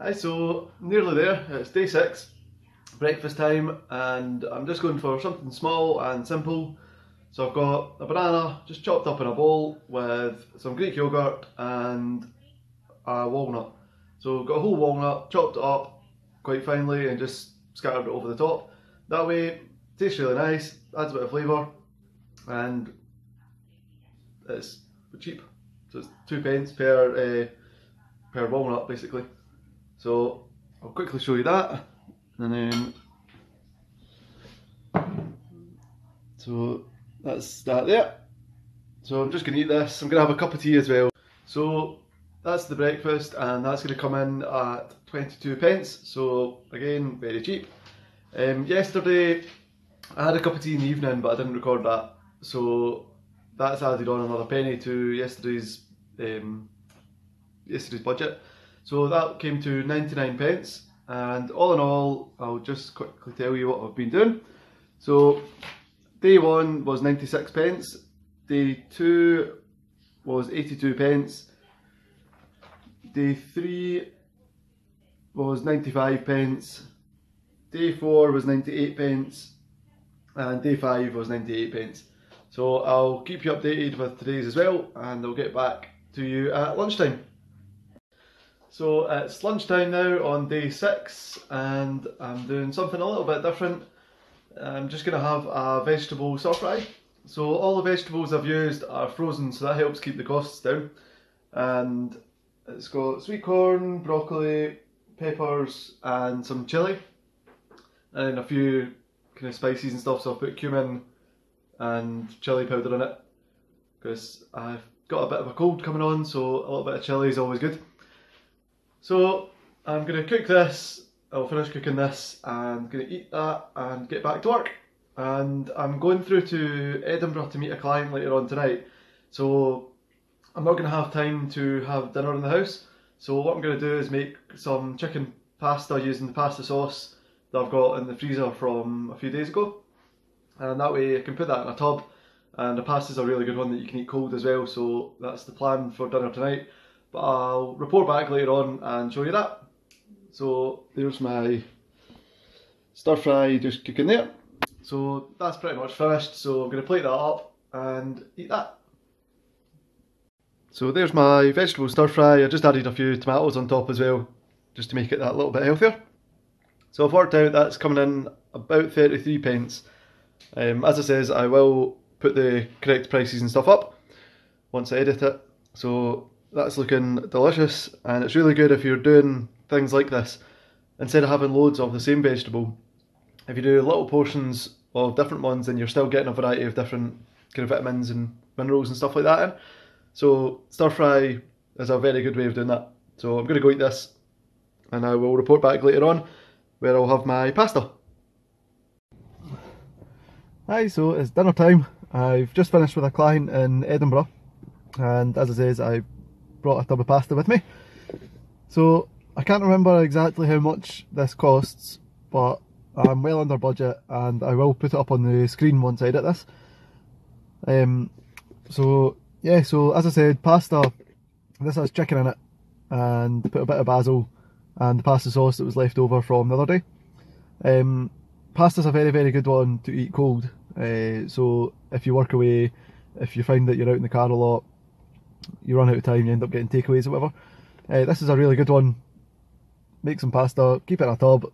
Hi, so nearly there. It's day 6, breakfast time, and I'm just going for something small and simple. So I've got a banana just chopped up in a bowl with some Greek yogurt and a walnut. So I've got a whole walnut, chopped it up quite finely and just scattered it over the top. That way it tastes really nice, adds a bit of flavour, and it's cheap. So it's 2p per walnut basically. So I'll quickly show you that, and then so that's that there. So I'm just going to eat this. I'm going to have a cup of tea as well. So that's the breakfast, and that's going to come in at 22p. So again, very cheap. Yesterday I had a cup of tea in the evening, but I didn't record that. So that's added on another penny to yesterday's budget. So that came to 99p, and all in all, I'll just quickly tell you what I've been doing. So day 1 was 96p, day 2 was 82p, day 3 was 95p, day 4 was 98p, and day 5 was 98p. So I'll keep you updated with today's as well, and I'll get back to you at lunchtime. So it's lunchtime now on day 6, and I'm doing something a little bit different. I'm just going to have a vegetable stir fry. So all the vegetables I've used are frozen, so that helps keep the costs down. And it's got sweet corn, broccoli, peppers and some chilli, and a few kind of spices and stuff. So I've put cumin and chilli powder in it because I've got a bit of a cold coming on, so a little bit of chilli is always good. So I'm going to cook this, I'll finish cooking this and going to eat that and get back to work. And I'm going through to Edinburgh to meet a client later on tonight, so I'm not going to have time to have dinner in the house. So what I'm going to do is make some chicken pasta using the pasta sauce that I've got in the freezer from a few days ago. And that way I can put that in a tub, and the pasta's a really good one that you can eat cold as well, so that's the plan for dinner tonight. But I'll report back later on and show you that. So there's my stir fry just cooking there. So that's pretty much finished, so I'm going to plate that up and eat that. So there's my vegetable stir fry. I just added a few tomatoes on top as well, just to make it that little bit healthier. So I've worked out that's coming in about 33p. As I says, I will put the correct prices and stuff up once I edit it. So that's looking delicious, and it's really good if you're doing things like this. Instead of having loads of the same vegetable, if you do little portions of different ones, then you're still getting a variety of different kind of vitamins and minerals and stuff like that in. So stir fry is a very good way of doing that. So I'm going to go eat this, and I will report back later on where I'll have my pasta. Hi, so it's dinner time. I've just finished with a client in Edinburgh, and as I says, I brought a tub of pasta with me. So I can't remember exactly how much this costs, but I'm well under budget, and I will put it up on the screen once I edit this. So yeah, so as I said, pasta, this has chicken in it, and put a bit of basil and the pasta sauce that was left over from the other day. Pasta's a very, very good one to eat cold. So if you work away, if you find that you're out in the car a lot, you run out of time, you end up getting takeaways or whatever. This is a really good one. Make some pasta, keep it in a tub,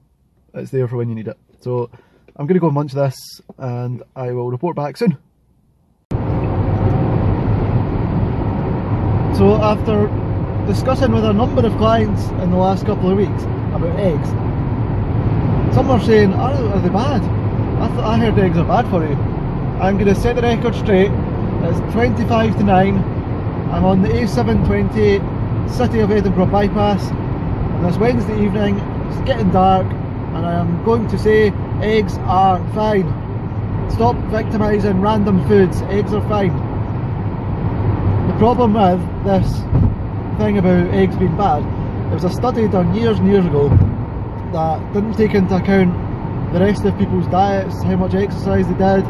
it's there for when you need it. So I'm going to go and munch this, and I will report back soon. So after discussing with a number of clients in the last couple of weeks about eggs, some are saying, are they bad? I heard eggs are bad for you. I'm going to set the record straight. It's 25 to 9. I'm on the A728 City of Edinburgh bypass, and this Wednesday evening it's getting dark, and I am going to say eggs are fine. Stop victimising random foods, eggs are fine. The problem with this thing about eggs being bad, there was a study done years and years ago that didn't take into account the rest of people's diets, how much exercise they did,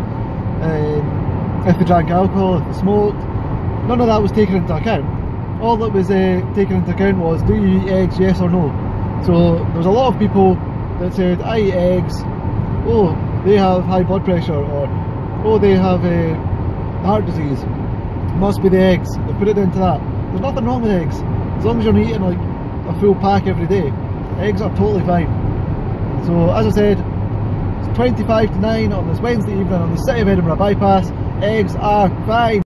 if they drank alcohol, if they smoked. None of that was taken into account. All that was taken into account was, do you eat eggs, yes or no? So there's a lot of people that said, I eat eggs, oh, they have high blood pressure, or oh, they have heart disease, must be the eggs. They put it down to that. There's nothing wrong with eggs, as long as you're not eating like a full pack every day. Eggs are totally fine. So as I said, it's 25 to 9 on this Wednesday evening on the City of Edinburgh bypass. Eggs are fine.